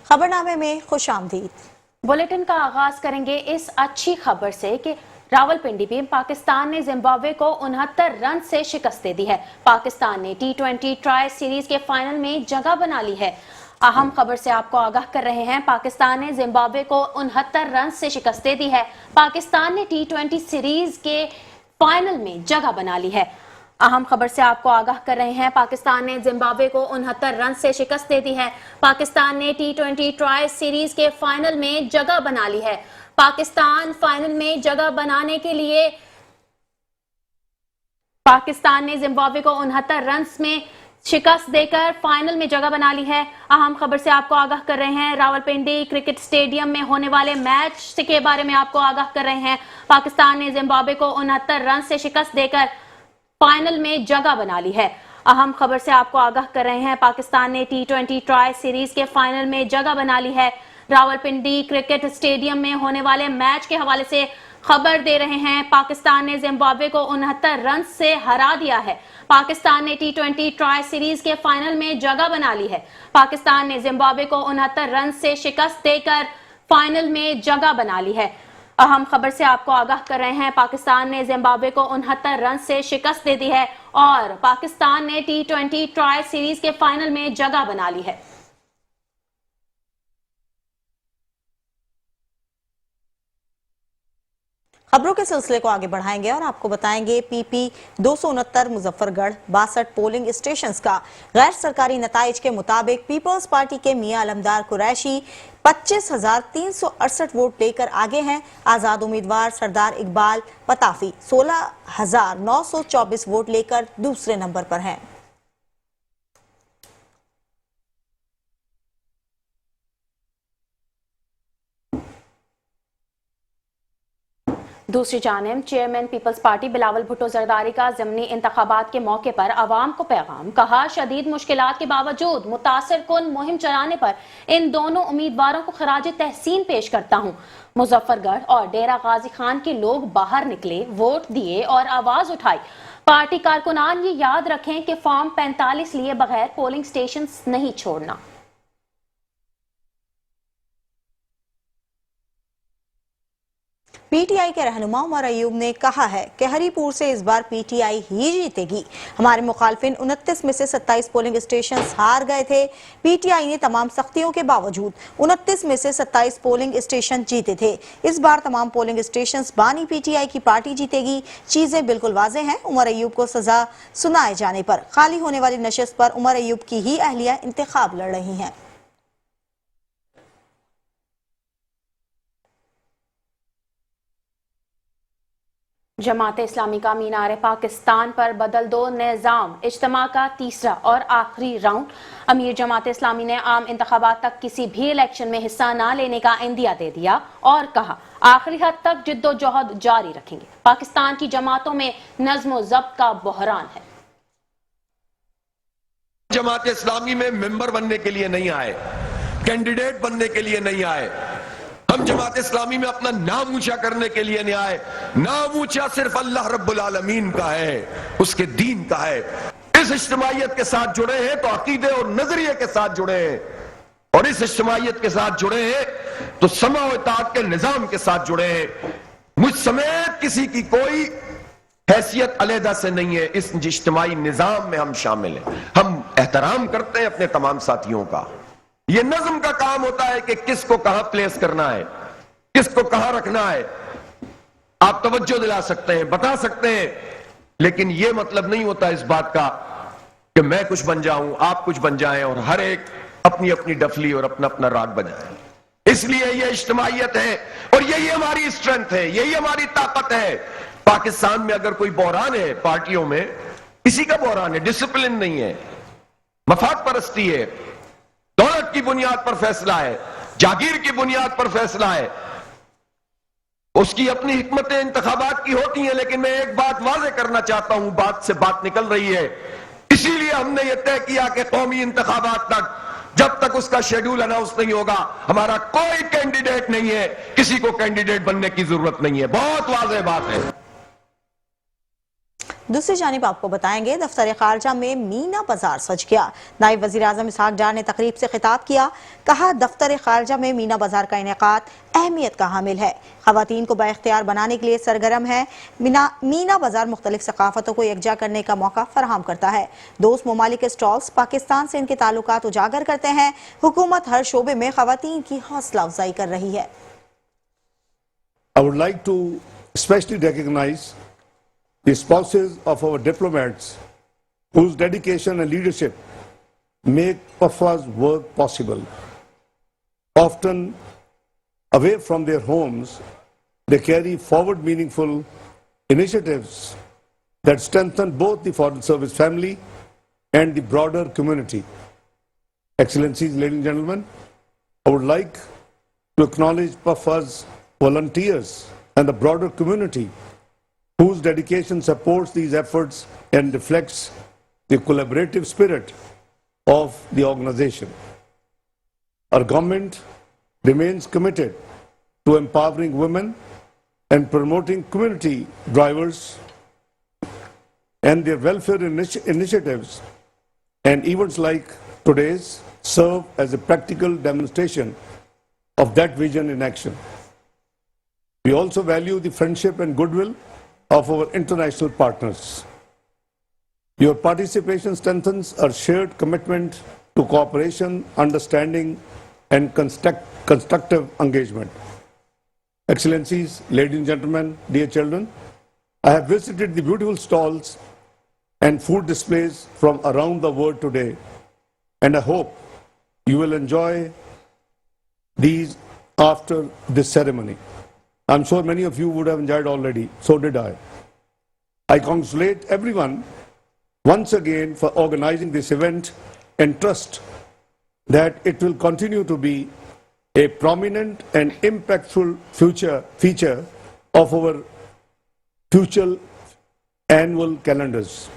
खबरनामे में खुश आमदीद। बुलेटिन का आगाज करेंगे इस अच्छी खबर से कि रावलपिंडी में पाकिस्तान ने जिम्बाब्वे को 69 रन से शिकस्त दे दी है। पाकिस्तान ने T20 ट्राई सीरीज के फाइनल में जगह बना ली है। अहम खबर से आपको आगाह कर रहे हैं, पाकिस्तान ने जिम्बाब्वे को 69 रन से शिकस्त दे दी है। पाकिस्तान ने T20 सीरीज के फाइनल में जगह बना ली है। अहम खबर से आपको आगाह कर रहे हैं, पाकिस्तान ने जिम्बाब्वे को 69 रन से शिकस्त दे दी है। पाकिस्तान ने T20 ट्राई सीरीज के फाइनल में जगह बना ली है। पाकिस्तान फाइनल में जगह बनाने के लिए पाकिस्तान ने जिम्बाब्वे को 69 रन में शिकस्त देकर फाइनल में जगह बना ली है। अहम खबर से आपको आगाह कर रहे हैं, रावलपिंडी क्रिकेट स्टेडियम में होने वाले मैच के बारे में आपको आगाह कर रहे हैं। पाकिस्तान ने जिम्बाब्वे को 69 रन से शिकस्त देकर फाइनल में जगह बना ली है। अहम खबर से आपको आगाह कर रहे हैं, पाकिस्तान ने T20 ट्राई सीरीज के फाइनल में जगह बना ली है। रावलपिंडी क्रिकेट स्टेडियम में होने वाले मैच के हवाले से खबर दे रहे हैं, पाकिस्तान ने जिम्बाब्वे को 69 रन से हरा दिया है। पाकिस्तान ने T20 ट्राई सीरीज के फाइनल में जगह बना ली है। पाकिस्तान ने जिम्बाब्वे को 69 रन से शिकस्त देकर फाइनल में जगह बना ली है। अहम खबर से आपको आगाह कर रहे हैं, पाकिस्तान ने जिम्बाब्वे को 69 रन से शिकस्त दे दी है और पाकिस्तान ने T20 ट्राई सीरीज के फाइनल में जगह बना ली है। खबरों के सिलसिले को आगे बढ़ाएंगे और आपको बताएंगे PP 269 मुजफ्फरगढ़ 62 पोलिंग स्टेशंस का गैर सरकारी नताइज के मुताबिक पीपल्स पार्टी के मियां अलमदार कुरैशी 25,368 वोट लेकर आगे हैं। आजाद उम्मीदवार सरदार इकबाल पताफी 16,924 वोट लेकर दूसरे नंबर पर हैं। दूसरी जानिब chairman Peoples Party Bilawal Bhutto Zardari का ज़मनी इंतखाबात के मौके पर आवाम को पैगाम, कहा शदीद मुश्किलात के बावजूद मुतासिर कुन मुहिम चलाने पर इन दोनों उम्मीदवारों को खराज तहसीन पेश करता हूँ। मुजफ्फरगढ़ और डेरा गाजी खान के लोग बाहर निकले, वोट दिए और आवाज उठाई। पार्टी कारकुनान ये याद रखें कि फॉर्म 45 लिए बगैर पोलिंग स्टेशन नहीं छोड़ना। PTI के रहनुमा उमर अयूब ने कहा है कि हरीपुर से इस बार PTI ही जीतेगी। हमारे मुखालफिन 29 में से 27 पोलिंग स्टेशन हार गए थे। PTI ने तमाम सख्तियों के बावजूद 29 में से 27 पोलिंग स्टेशन जीते थे। इस बार तमाम पोलिंग स्टेशन बानी PTI की पार्टी जीतेगी। चीजें बिल्कुल वाज़ेह हैं। उमर अयूब को सजा सुनाए जाने पर खाली होने वाली नशिस्त पर उमर अयूब की ही अहलिया इंतखाब लड़ रही हैं। जमात इस्लामी का मीनार पाकिस्तान पर बदल दो निज़ाम इज्तिमा का तीसरा और आखिरी राउंड। अमीर जमात इस्लामी ने आम इंतखाबात तक किसी भी इलेक्शन में हिस्सा न लेने का इंदिया दे दिया और कहा आखिरी हद तक जिद्दोजहद जारी रखेंगे। पाकिस्तान की जमातों में नज़्म ज़ब्त का बहरान है। जमात इस्लामी में मेंबर बनने के लिए नहीं आए, कैंडिडेट बनने के लिए नहीं आए। हम जमात इस्लामी में अपना नाम ऊंचा करने के लिए नहीं आए। नाम ऊंचा सिर्फ अल्लाह रब्बुल आलमीन का है, उसके दीन का है। इस इज्तिमाइयत के साथ जुड़े हैं तो अकीदे और नजरिए के साथ जुड़े हैं, और इस इज्तिमाइयत के साथ जुड़े हैं तो समा व इताअत के निजाम के साथ जुड़े हैं। मुझ समेत किसी की कोई हैसियत अलहदा से नहीं है। इस इज्तिमाई निजाम में हम शामिल हैं। हम एहतराम करते हैं अपने तमाम साथियों का। ये नज़्म का काम होता है कि किसको कहां प्लेस करना है, किसको कहां रखना है। आप तवज्जो दिला सकते हैं, बता सकते हैं, लेकिन यह मतलब नहीं होता इस बात का कि मैं कुछ बन जाऊं, आप कुछ बन जाएं और हर एक अपनी अपनी डफली और अपना अपना राग बजाए। इसलिए यह इज्तिमाइयत है और यही हमारी स्ट्रेंथ है, यही हमारी ताकत है। पाकिस्तान में अगर कोई बहरान है पार्टियों में, इसी का बहरान है, डिसिप्लिन नहीं है, मफाद परस्ती है, दौलत की बुनियाद पर फैसला है, जागीर की बुनियाद पर फैसला है। उसकी अपनी हिकमतें इंतखाबात की होती हैं, लेकिन मैं एक बात वाज़ेह करना चाहता हूं, बात से बात निकल रही है। इसीलिए हमने यह तय किया कि कौमी इंतखाबात तक जब तक उसका शेड्यूल अनाउंस नहीं होगा, हमारा कोई कैंडिडेट नहीं है, किसी को कैंडिडेट बनने की जरूरत नहीं है। बहुत वाज़ेह बात है। दूसरी जानिब आपको बताएंगे दफ्तर खारजा में मीना बाजार सज गया। नायब वजीर आजम इसहाक डार ने तकरीब से खिताब किया। कहा दफ्तर खारजा में मीना बाजार का इनेकाद अहमियत का हामिल है। खवातीन को बाइख्तियार बनाने के लिए सरगर्म है। मीना बाजार मुख्तलिफ सकाफतों को यकजा करने का मौका फराहम करता है। दोस्त ममालिक के स्टॉल्स पाकिस्तान से इनके ताल्लुकात उजागर करते हैं। हुकूमत हर शोबे में खवातीन की हौसला अफजाई कर रही है। I would like to especially recognize the spouses of our diplomats whose dedication and leadership make PAFA's work possible. Often away from their homes, they carry forward meaningful initiatives that strengthen both the Foreign Service family and the broader community. Excellencies, ladies and gentlemen, I would like to acknowledge PAFA's volunteers and the broader community whose dedication supports these efforts and reflects the collaborative spirit of the organization. Our government remains committed to empowering women and promoting community drivers and their welfare initiatives, and events like today's serve as a practical demonstration of that vision in action. We also value the friendship and goodwill of our international partners. Your participation strengthens our shared commitment to cooperation, understanding, and constructive engagement. Excellencies, ladies and gentlemen, dear children, I have visited the beautiful stalls and food displays from around the world today, and I hope you will enjoy these after this ceremony. I'm sure many of you would have enjoyed already, so did I. I congratulate everyone once again for organizing this event and trust that it will continue to be a prominent and impactful feature of our future annual calendars.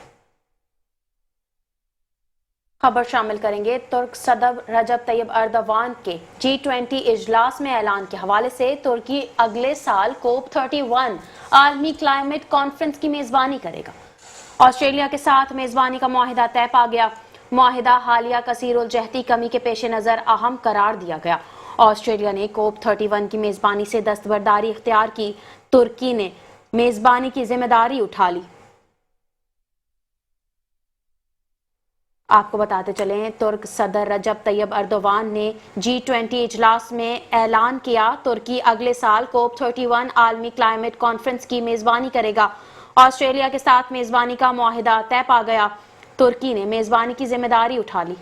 खबर शामिल करेंगे। तुर्क सदर रजब Tayyab Erdogan के G20 इजलास में ऐलान के हवाले से तुर्की अगले साल COP31 आलमी क्लाइमेट कॉन्फ्रेंस की मेजबानी करेगा। ऑस्ट्रेलिया के साथ मेजबानी का मुआहिदा तय पा गया। मुआहिदा हालिया कसीरुल जहती कमी के पेश नज़र अहम करार दिया गया। ऑस्ट्रेलिया ने COP31 की मेजबानी से दस्तबरदारी इख्तियार की। तुर्की ने मेजबानी की जिम्मेदारी उठा ली। आपको बताते चलें, तुर्क सदर रजब तैयब अर्दोवान ने G20 इजलास में ऐलान किया तुर्की अगले साल COP31 आलमी क्लाइमेट कॉन्फ्रेंस की मेजबानी करेगा। ऑस्ट्रेलिया के साथ मेजबानी का मुआहिदा तय पा गया। तुर्की ने मेजबानी की जिम्मेदारी उठा ली।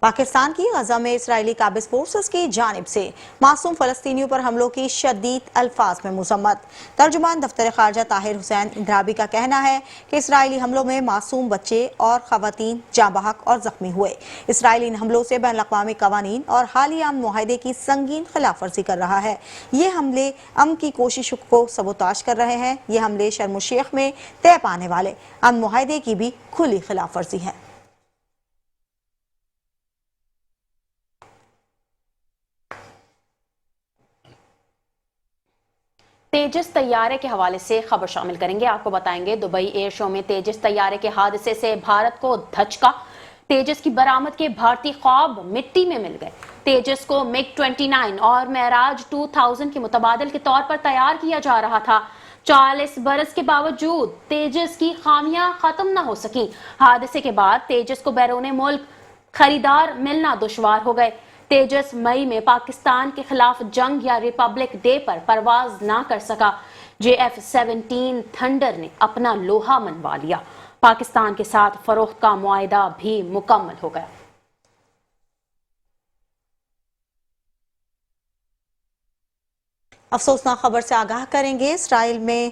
पाकिस्तान की गजा में इसराइली काबिज फोर्सेस की जानिब से मासूम फलस्तीनियों पर हमलों की शदीद अल्फाज में मुज़म्मत। तर्जुमान दफ्तर खारजा ताहिर हुसैन इंद्राबी का कहना है कि इसराइली हमलों में मासूम बच्चे और खवातीन जाँ बहक और जख्मी हुए। इसराइली इन हमलों से बैन अक़वामी कवानीन और हालिया अमन मुआहिदे की संगीन खिलाफ वर्जी कर रहा है। ये हमले अमन की कोशिशों को सबोताश कर रहे हैं। ये हमले शर्म शेख में तय पाने वाले अमन मुआहिदे की भी खुली खिलाफ वर्जी है। तेजस तैयारे के हवाले से खबर शामिल करेंगे। आपको बताएंगे दुबई एयर शो में तेजस तैयारे के हादसे से भारत को धचका। तेजस की बरामद के भारतीय ख्वाब मिट्टी में मिल गए। तेजस को MiG-29 और मेराज 2000 के मुतबादिल के तौर पर तैयार किया जा रहा था। 40 बरस के बावजूद तेजस की खामियां खत्म न हो सकी। हादसे के बाद तेजस को बैरून मुल्क खरीदार मिलना दुश्वार हो गए। तेजस मई में पाकिस्तान के खिलाफ जंग या रिपब्लिक डे पर परवाज ना कर सका। JF-17 थंडर ने अपना लोहा मनवा लिया। पाकिस्तान के साथ फरोख्त का मुआहिदा भी मुकम्मल हो गया। अफसोसनाक खबर से आगाह करेंगे। इसराइल में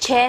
6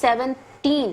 17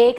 1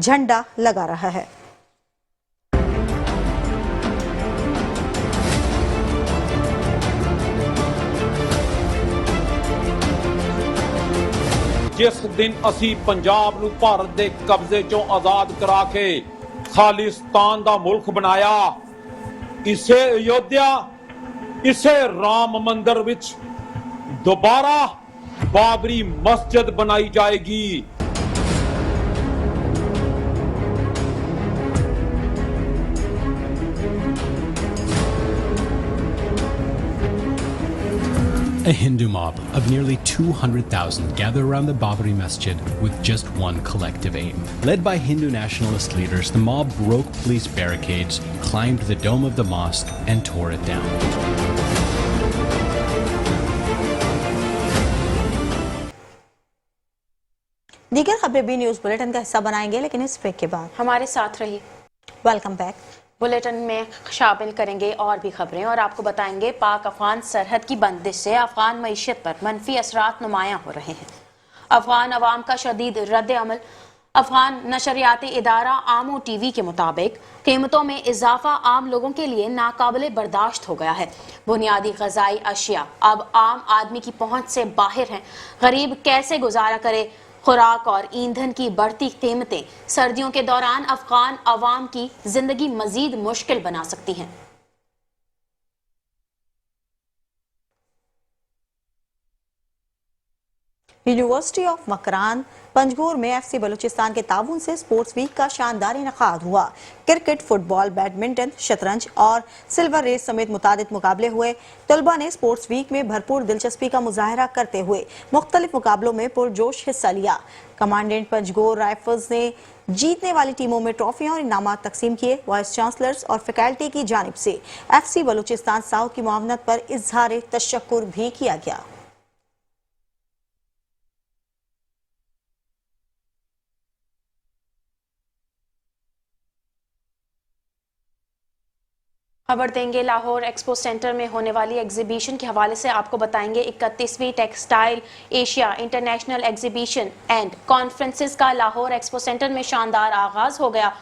झंडा लगा रहा है। ਜਿਸ ਦਿਨ ਅਸੀਂ ਪੰਜਾਬ ਨੂੰ ਭਾਰਤ ਦੇ ਕਬਜ਼ੇ ਚੋਂ ਆਜ਼ਾਦ ਕਰਾ ਕੇ ਖਾਲਿਸਤਾਨ ਦਾ ਮੁਲਕ ਬਣਾਇਆ, ਇਸੇ ਅਯੋਧਿਆ, ਇਸੇ ਰਾਮ ਮੰਦਿਰ ਵਿੱਚ ਦੁਬਾਰਾ ਬਾਬਰੀ ਮਸਜਿਦ ਬਣਾਈ ਜਾਏਗੀ। A Hindu mob of nearly 200,000 gather around the Babri Masjid with just one collective aim. Led by Hindu nationalist leaders, the mob broke police barricades, climbed the dome of the mosque, and tore it down. दीगर खबरें भी news bulletin का हिस्सा बनाएंगे, लेकिन इस break के बाद हमारे साथ रहिए। Welcome back. बुलेटिन में शामिल करेंगे और भी खबरें और आपको बताएंगे पाक अफगान सरहद की बंदिश से अफगान मईशत पर मनफी असरात नुमायां हो रहे हैं। अफगान अवाम का शदीद रद्द अमल। अफगान नशरियाती इदारा आमो टीवी के मुताबिक कीमतों में इजाफा आम लोगों के लिए नाकाबिले बर्दाश्त हो गया है। बुनियादी ग़िज़ाई अशिया अब आम आदमी की पहुंच से बाहर हैं। गरीब कैसे गुजारा करे? खुराक और ईंधन की बढ़ती कीमतें सर्दियों के दौरान अफगान अवाम की जिंदगी मजीद मुश्किल बना सकती हैं। यूनिवर्सिटी ऑफ मकरान पंजगोर में एफसी बलूचिस्तान के ताउन से स्पोर्ट्स वीक का शानदार इनकाद हुआ। क्रिकेट, फुटबॉल, बैडमिंटन, शतरंज और सिल्वर रेस समेत मुतादिद मुकाबले हुए। तलबा ने स्पोर्ट्स वीक में भरपूर दिलचस्पी का मुजाहरा करते हुए मुख्तलिफ मुकाबलों में पुरजोश हिस्सा लिया। कमांडेंट पंजगोर राइफल्स ने जीतने वाली टीमों में ट्रॉफियां और इनामात तकसीम किए। वाइस चांसलर्स और फैकल्टी की जानिब से एफसी बलूचिस्तान साउथ की मुआवनत पर इजहार तशक्कुर भी किया गया। खबर देंगे लाहौर एक्सपो सेंटर में होने वाली एग्जीबिशन के हवाले से। आपको बताएंगे 31वीं textile Asia international exhibition and conferences का लाहौर एक्सपो सेंटर में शानदार आगाज हो गया।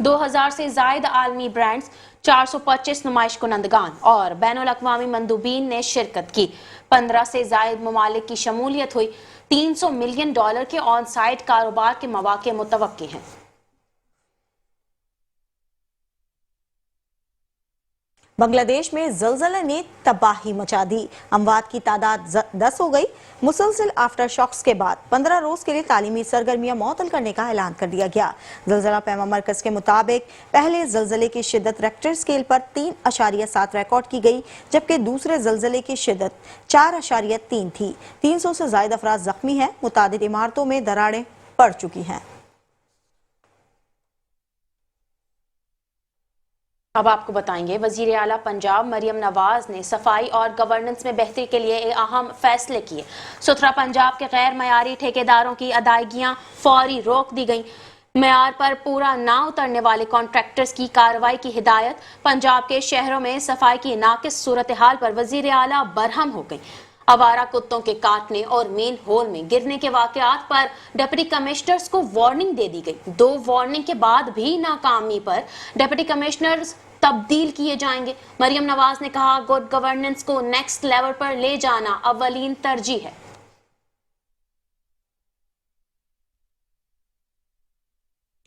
2000 से जायद आलमी ब्रांड्स, 425 नुमाइश कुनंदगान और बैनुल अक़वामी मंदूबीन ने शिरकत की। 15 से जायद ममालिक की शमूलियत हुई। $300 मिलियन के ऑन साइट कारोबार के मौके मुतवक्के हैं। बांग्लादेश में ज़लज़ले ने तबाही मचा दी। अमवात की तादाद 10 हो गई। मुसलसल आफ्टर शॉक्स के बाद 15 रोज के लिए तालीमी सरगर्मियां मअतल करने का ऐलान कर दिया गया। ज़लज़ला पैमा मरकज के मुताबिक पहले ज़लज़ले की शिद्दत रेक्टर स्केल पर 3.7 रिकॉर्ड की गई, जबकि दूसरे ज़लज़ले की शिद्दत 4.3 थी। 300 से ज्यादा अफराद जख्मी हैं। मुतादिद इमारतों में दरारें पड़ चुकी हैं। अब आपको बताएंगे वजीर आला पंजाब मरियम नवाज ने सफाई और गवर्नेंस में बेहतरी के लिए अहम फैसले किए। सुथरा पंजाब के गैर मयारी ठेकेदारों की अदायगियां फौरी रोक दी गईं। मेयार पर पूरा ना उतरने वाले कॉन्ट्रैक्टर्स की कार्रवाई की हिदायत। पंजाब के शहरों में सफाई की नाकिस सूरत हाल पर वजीर आला बरहम हो गई। आवारा कुत्तों के काटने और मेन होल में गिरने के वाकयात पर डिप्टी कमिश्नर्स को वार्निंग दे दी गई। 2 वार्निंग के बाद भी नाकामी पर डिप्टी कमिश्नर्स तब्दील किए जाएंगे। मरियम नवाज ने कहा, गुड गवर्नेंस को नेक्स्ट लेवल पर ले जाना अव्वलीन तरजीह है।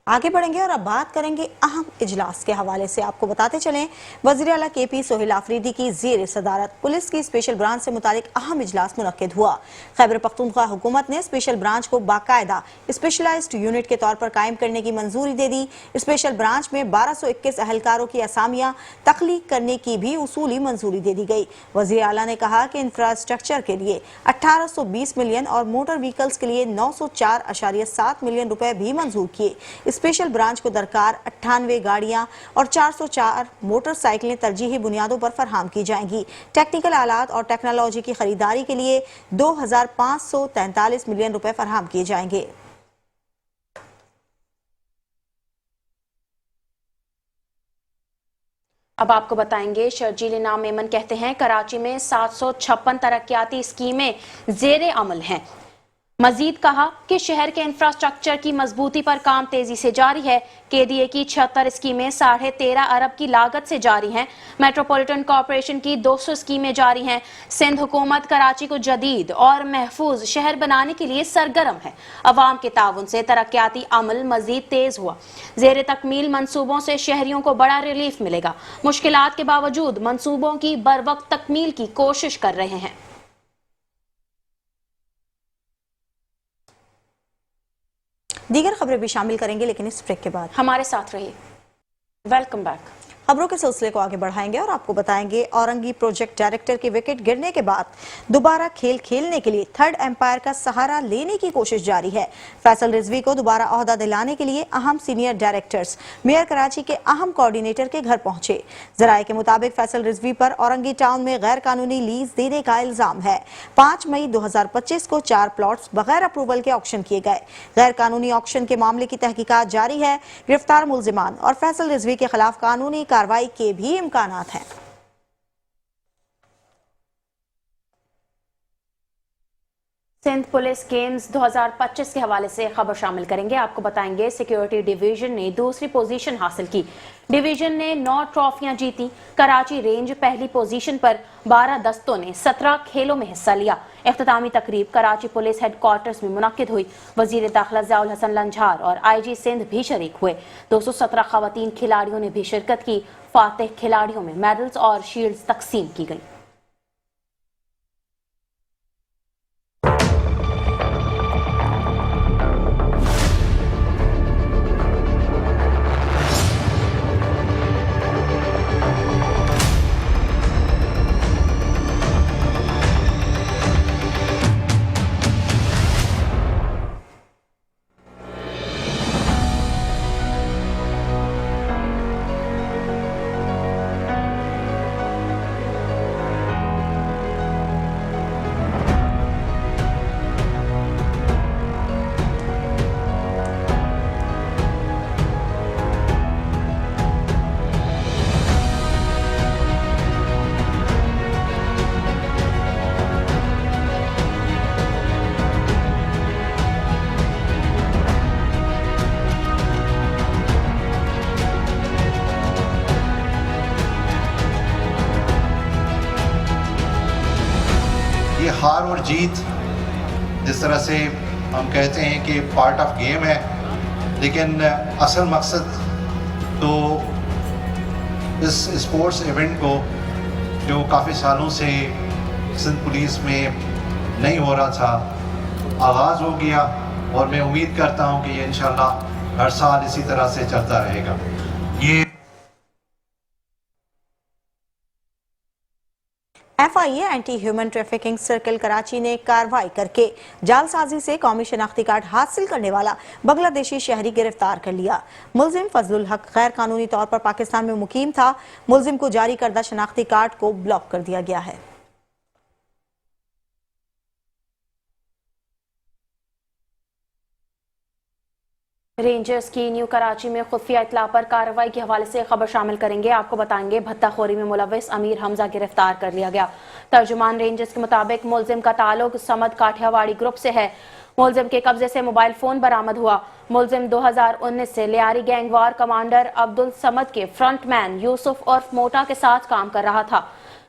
आगे बढ़ेंगे और अब बात करेंगे अहम इजलास के हवाले से। आपको बताते चलें, वज़ीर आला KP सोहेल आफरीदी की ज़ेर सदारत पुलिस की स्पेशल ब्रांच से मुतालिक अहम इजलास मुनक्किद हुआ। खैबर पख्तूनख्वा हुकूमत ने स्पेशल ब्रांच को बाकायदा स्पेशलाइज्ड यूनिट के तौर पर कायम करने की मंजूरी दे दी। स्पेशल ब्रांच में 1221 अहलकारों की असामियां तख्लीक करने की भी उसूली मंजूरी दे दी गई। वज़ीर आला ने कहा कि इंफ्रास्ट्रक्चर के लिए 1820 मिलियन और मोटर व्हीकल्स के लिए 904.7 मिलियन रुपए भी मंजूर किए। स्पेशल ब्रांच को दरकार 98 गाड़ियां और 404 मोटरसाइकिलें तरजीही बुनियादों पर फराहम की जाएंगी। टेक्निकल आलात और टेक्नोलॉजी की खरीदारी के लिए 2543 मिलियन रुपए फराहम किए जाएंगे। अब आपको बताएंगे शर्जील इनाम मेमन कहते हैं, कराची में 756 तरक्याती स्कीमें जेरे अमल हैं। मजीद कहा कि शहर के इंफ्रास्ट्रक्चर की मजबूती पर काम तेजी से जारी है। KDA की 76 स्कीमें 13.5 अरब की लागत से जारी हैं। मेट्रोपॉलिटन कॉरपोरेशन की 200 स्कीमें जारी हैं। सिंध हुकूमत कराची को जदीद और महफूज शहर बनाने के लिए सरगर्म है। अवाम के ताउन से तरक्याती अमल मजीद तेज हुआ। जेर तकमील मंसूबों से शहरियों को बड़ा रिलीफ मिलेगा। मुश्किलात के बावजूद मंसूबों की बरवक्त तकमील की कोशिश कर रहे हैं। दीगर खबरें भी शामिल करेंगे, लेकिन इस ब्रेक के बाद हमारे साथ रहिए। Welcome back. खबरों के सिलसिले को आगे बढ़ाएंगे और आपको बताएंगे औरंगी प्रोजेक्ट डायरेक्टर की विकेट गिरने के बाद दोबारा खेल खेलने के लिए थर्ड एम्पायर का सहारा लेने की कोशिश जारी है। फैसल रिजवी को दोबारा ओहदा दिलाने के लिए अहम सीनियर डायरेक्टर्स मेयर कराची के अहम कोऑर्डिनेटर के घर पहुंचे। जराये के मुताबिक फैसल रिजवी पर औरंगी टाउन में गैर कानूनी लीज देने का इल्जाम है। 5 मई 2025 को 4 प्लॉट्स बगैर अप्रूवल के ऑक्शन किए गए। गैर कानूनी ऑक्शन के मामले की तहकीकात जारी है। गिरफ्तार मुल्जिमान और फैसल रिजवी के खिलाफ कानूनी कार्रवाई के भी इम्कानात हैं। सिंध पुलिस गेम्स 2025 के हवाले से खबर शामिल करेंगे। आपको बताएंगे सिक्योरिटी डिवीजन ने दूसरी पोजीशन हासिल की। डिवीजन ने 9 ट्रॉफियां जीती। कराची रेंज पहली पोजीशन पर 12 दस्तों ने 17 खेलों में हिस्सा लिया। इख्तितामी तकरीब कराची पुलिस हेडक्वार्टर्स में मुनक्किद हुई। वजीर दाखिला ज़ियाउल हसन लंझार और IG सिंध भी शरीक हुए। 217 खवातीन खिलाड़ियों ने भी शिरकत की। फातेह खिलाड़ियों में मेडल्स और शील्ड्स तकसीम की गई। हार और जीत जिस तरह से हम कहते हैं कि पार्ट ऑफ गेम है, लेकिन असल मकसद तो इस स्पोर्ट्स इवेंट को जो काफ़ी सालों से सिंध पुलिस में नहीं हो रहा था, आगाज़ हो गया और मैं उम्मीद करता हूँ कि ये इंशाल्लाह हर साल इसी तरह से चलता रहेगा। ये FIA anti human trafficking circle Karachi ने कार्रवाई करके जालसाजी से कौमी शनाख्ती कार्ड हासिल करने वाला बांग्लादेशी शहरी गिरफ्तार कर लिया। मुल्जिम फजलुल हक गैर कानूनी तौर पर पाकिस्तान में मुकीम था। मुल्जिम को जारी करदा शनाख्ती कार्ड को ब्लॉक कर दिया गया है। रेंजर्स की न्यू कराची में खुफिया इतला पर कार्रवाई के हवाले से खबर शामिल करेंगे। आपको बताएंगे भत्ताखोरी में मुलविस अमीर हमजा गिरफ्तार कर लिया गया। तर्जुमान रेंजर्स के मुताबिक मुल्जिम का ताल्लुक समद काठियावाड़ी ग्रुप से है। मुल्जिम के कब्जे से मोबाइल फोन बरामद हुआ। मुल्जिम 2019 से लियारी गैंग वार कमांडर अब्दुल समद के फ्रंटमैन यूसुफ उर्फ मोटा के साथ काम कर रहा था।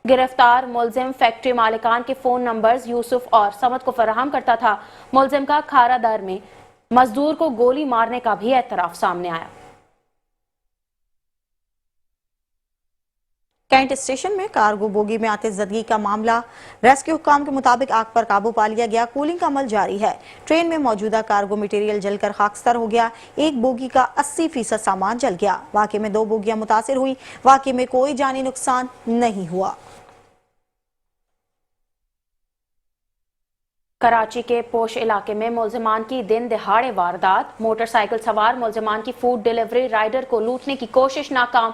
गिरफ्तार मुल्जिम फैक्ट्री मालिकान के फोन नंबर्स यूसुफ और समद को फराहम करता था। मुल्जिम का खारा दर में मजदूर को गोली मारने का भी एतराफ सामने आया। कैंट स्टेशन में कार्गो बोगी में आतिशज़दगी का मामला। रेस्क्यू हुक्काम के मुताबिक आग पर काबू पा लिया गया। कूलिंग का अमल जारी है। ट्रेन में मौजूदा कार्गो मटेरियल जलकर खाकस्तर हो गया। एक बोगी का 80% सामान जल गया। वाक़े में 2 बोगियां मुतासिर हुई। वाक़े में कोई जानी नुकसान नहीं हुआ। कराची के पोश इलाके में मुल्जिमान की दिन दिहाड़े वारदात। मोटरसाइकिल सवार मुल्जिमान की फूड डिलीवरी राइडर को लूटने की कोशिश नाकाम।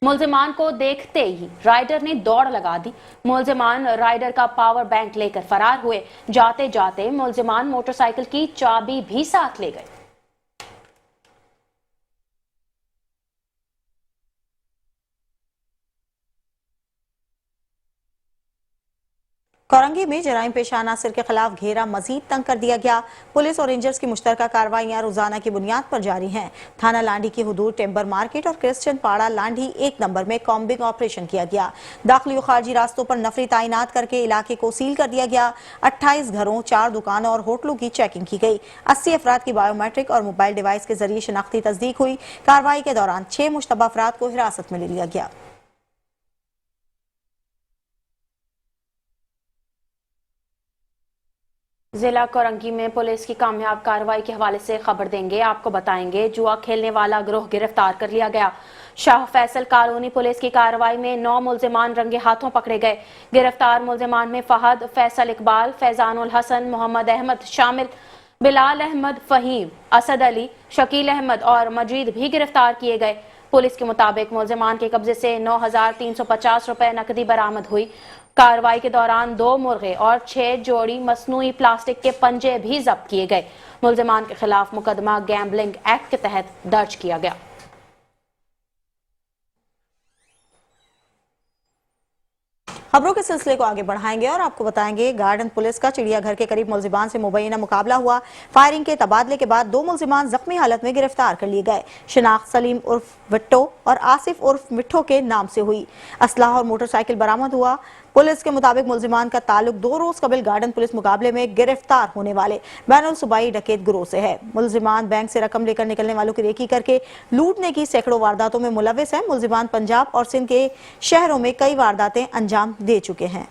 मुल्जिमान को देखते ही राइडर ने दौड़ लगा दी। मुल्जिमान राइडर का पावर बैंक लेकर फरार हुए। जाते जाते मुल्जिमान मोटरसाइकिल की चाबी भी साथ ले गए। कोरंगी में जराइम पेशा नासिर के खिलाफ घेरा मजीद तंग कर दिया गया। पुलिस और रेंजर्स की मुश्तरका कार्रवाइयां रोजाना की बुनियाद पर जारी हैं। थाना लांडी की हुदूद टेम्बर मार्केट और क्रिश्चियन पाड़ा लांडी 1 नंबर में कॉम्बिंग ऑपरेशन किया गया। दाखिली और खारजी रास्तों पर नफरी तैनात करके इलाके को सील कर दिया गया। 28 घरों, 4 दुकानों और होटलों की चेकिंग की गई। 80 अफराद की बायोमेट्रिक और मोबाइल डिवाइस के जरिए शनाख्ती तस्दीक हुई। कार्रवाई के दौरान 6 मुश्तबा अफराद को हिरासत में ले लिया गया। जिला कोरंगी में पुलिस की कामयाब कार्रवाई के हवाले से खबर देंगे। आपको बताएंगे जुआ खेलने वाला गिरोह गिरफ्तार कर लिया गया। शाह फैसल कॉलोनी पुलिस की कार्रवाई में 9 मुल्जिमान रंगे हाथों पकड़े गए। गिरफ्तार मुल्जिमान में फहद, फैसल इकबाल, फैजानुल हसन, मोहम्मद अहमद शामिल। बिलाल अहमद, फहीम, असद अली, शकील अहमद और मजीद भी गिरफ्तार किए गए। पुलिस के मुताबिक मुल्जिमान के कब्जे से 9,350 रुपए नकदी बरामद हुई। कार्रवाई के दौरान 2 मुर्गे और 6 जोड़ी मसनूई प्लास्टिक के पंजे भी जब्त किए गए। मुल्जिमान के खिलाफ मुकदमा गैम्बलिंग एक्ट के तहत दर्ज किया गया। खबरों के सिलसिले को आगे बढ़ाएंगे और आपको बताएंगे गार्डन पुलिस का चिड़ियाघर के करीब मुल्जिमान से मुबैना मुकाबला हुआ। फायरिंग के तबादले के बाद 2 मुल्जिमान जख्मी हालत में गिरफ्तार कर लिए गए। शिनाख्त सलीम उर्फ विट्टो और आसिफ उर्फ मिट्ठो के नाम से हुई। असलाह और मोटरसाइकिल बरामद हुआ। पुलिस के मुताबिक मुल्जिमान का ताल्लुक 2 रोज कबल गार्डन पुलिस मुकाबले में गिरफ्तार होने वाले बैनुल सूबाई डकैत गिरोह से है। मुल्जिमान बैंक से रकम लेकर निकलने वालों की रेकी करके लूटने की सैकड़ों वारदातों में मुलविस है। मुल्जिमान पंजाब और सिंध के शहरों में कई वारदातें अंजाम दे चुके हैं।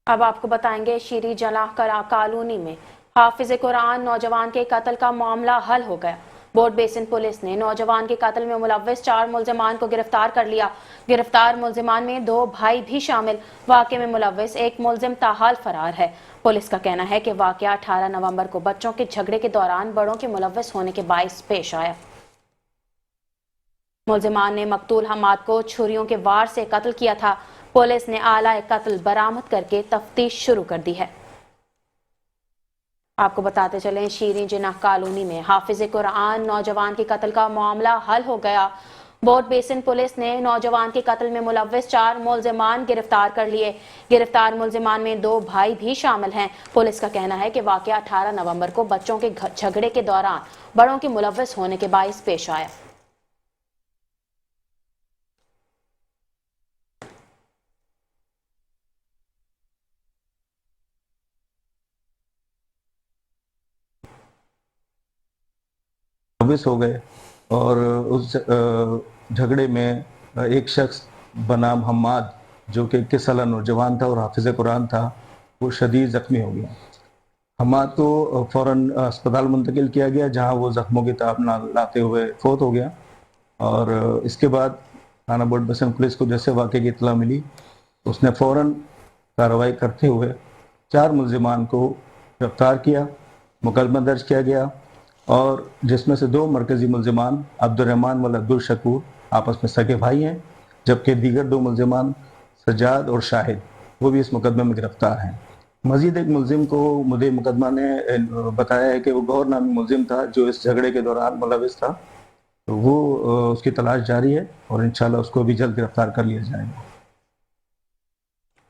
अब आपको बताएंगे शीरी जलाह कॉलोनी में हाफिज कुरान नौजवान के कत्ल का मामला हल हो गया। बोर्ड बेसिन पुलिस ने नौजवान के कत्ल में मुलव्विस 4 मुल्जिमान को गिरफ्तार कर लिया। गिरफ्तार मुल्जिमान में 2 भाई भी शामिल। वाक़े में मुलव्विस एक मुल्जिम ताहाल फरार है। पुलिस का कहना है कि वाक़या 18 नवंबर को बच्चों के झगड़े के दौरान बड़ों के मुलव्विस होने के बाइस पेश आया। मुल्जिमान ने मकतूल हमाद को छुरियों के वार से कत्ल किया था। पुलिस ने आला कत्ल बरामद करके तफ्तीश शुरू कर दी है। आपको बताते चलें शीरी जिनाह कॉलोनी में हाफिज कुरान नौजवान के कत्ल का मामला हल हो गया। बोर्ड बेसिन पुलिस ने नौजवान के कत्ल में मुलव्विस 4 मुल्जिमान गिरफ्तार कर लिए। गिरफ्तार मुल्जिमान में 2 भाई भी शामिल हैं। पुलिस का कहना है कि वाक़या 18 नवंबर को बच्चों के झगड़े के दौरान बड़ों के मुलव्विस होने के बाइस पेश आया। हो गए और उस झगड़े में एक शख्स बनाम हम्माद जो कि 21 साल नौजवान था और हाफिज कुरान था, वो शदीद जख्मी हो गया। हम्माद को फौरन अस्पताल मुंतकिल किया गया जहां वो जख्मों की ताब ना लाते हुए फौत हो गया। और इसके बाद थाना बोर्ड बेसिन पुलिस को जैसे वाक़े की इत्तला मिली उसने फौरन कार्रवाई करते हुए 4 मुल्जिमान को गिरफ्तार किया, मुकदमा दर्ज किया गया और जिसमें से 2 मरकजी मुल्जिमान अब्दुर्रहमान व अब्दुल शकूर आपस में सगे भाई हैं, जबकि दीगर 2 मुल्जिमान सजाद और शाहिद वो भी इस मुकदमे में गिरफ्तार हैं। मजीद एक मुल्जिम को मुद्दे मुकदमा ने बताया है कि वो गौर नामी मुल्जिम था जो इस झगड़े के दौरान मुलविस था, तो वो उसकी तलाश जारी है और इंशाल्लाह उसको भी जल्द गिरफ्तार कर लिया जाएगा।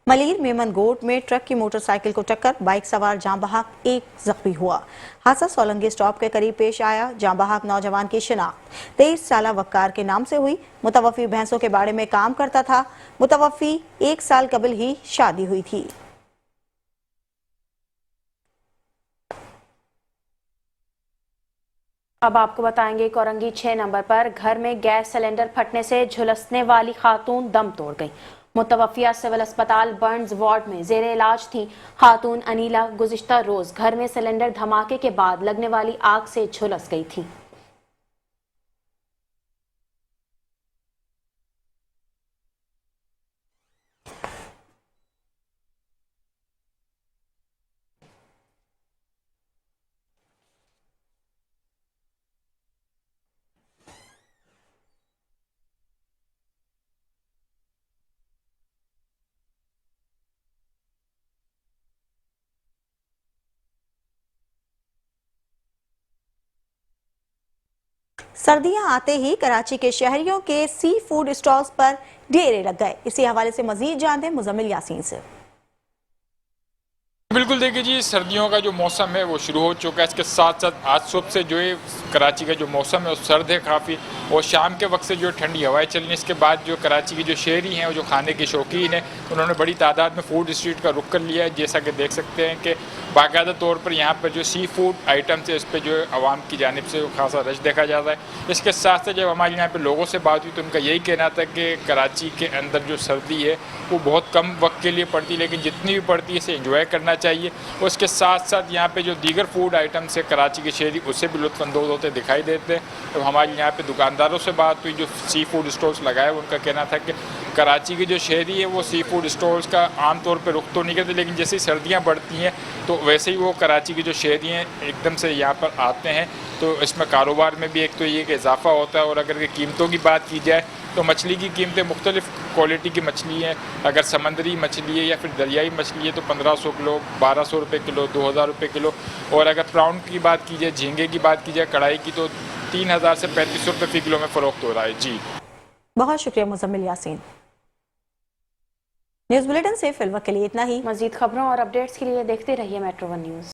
मलीर मेमनगोट में ट्रक की मोटरसाइकिल को टक्कर, बाइक सवार जाँ बहक एक जख्मी हुआ। हादसा सोलंगी स्टॉप के करीब पेश आया। जाँ बहक नौजवान की शिनाख्त 23 साला वक्कार के नाम से हुई। मुतवफ़ी भैंसों के बाड़े में काम करता था। मुतवफ़ी 1 साल कबल ही शादी हुई थी। अब आपको बताएंगे कोरंगी 6 नंबर पर घर में गैस सिलेंडर फटने से झुलसने वाली खातून दम तोड़ गई। मुतवफ़िया सिविल अस्पताल बर्न्स वार्ड में जेर इलाज थी। खातून अनीला गुज़िश्ता रोज घर में सिलेंडर धमाके के बाद लगने वाली आग से झुलस गई थी। सर्दियां आते ही कराची के शहरियों के सी फूड स्टॉल्स पर ढेरे लग गए। इसी हवाले से मजीद जानते हैं मुजम्मिल यासीन से। बिल्कुल देखिए जी, सर्दियों का जो मौसम है वो शुरू हो चुका है। इसके साथ साथ आज सुबह से जो है कराची का जो मौसम है वो सर्द है काफ़ी, और शाम के वक्त से जो ठंडी हवाएं चल रही हैं। इसके बाद जो कराची के जो शहरी हैं वो जो खाने के शौकीन हैं उन्होंने बड़ी तादाद में फूड स्ट्रीट का रुख कर लिया है। जैसा कि देख सकते हैं कि बाकायदा तौर पर यहाँ पर जो सी फूड आइटम्स है इस पर जो आवाम की जानिब से खासा रश देखा जाता है। इसके साथ साथ जब हमारे यहाँ पर लोगों से बात हुई तो उनका यही कहना था कि कराची के अंदर जो सर्दी है वो बहुत कम वक्त के लिए पड़ती है, लेकिन जितनी भी पड़ती है इसे इंजॉय करना चाहिए। और उसके साथ साथ यहाँ पे जो दीगर फूड आइटम्स है कराची के शहरी उससे भी लुत्फ़अंदोज़ होते दिखाई देते हैं। तो हमारे यहाँ पे दुकानदारों से बात हुई जो सी फूड स्टॉल्स लगाए, उनका कहना था कि कराची के जो शहरी है वो सी फूड स्टॉल्स का आम तौर पे रुख तो नहीं करते, लेकिन जैसे ही सर्दियाँ बढ़ती हैं तो वैसे ही वो कराची के जो शहरी हैं एकदम से यहाँ पर आते हैं। तो इसमें कारोबार में भी एक तो ये कि इजाफा होता है। और अगर कीमतों की बात की जाए तो मछली की कीमतें मुख्तलिफ़ क्वालिटी की मछली हैं। अगर समंदरी मछली है या फिर दरियाई मछली है तो 1500 किलो, 1200 रुपये किलो, 2000 रुपये किलो। और अगर प्राउन की बात की जाए, झींगे की बात की जाए, कढ़ाई की, तो 3000 से 3500 रुपये फ़ी किलो में फ़रोख्त हो रहा है। जी बहुत शुक्रिया मुजम्मिल यासीन। न्यूज़ बुलेटिन से फिल वक्त के लिए इतना ही। मजीद खबरों और अपडेट्स के लिए देखते रहिए मेट्रो वन न्यूज़।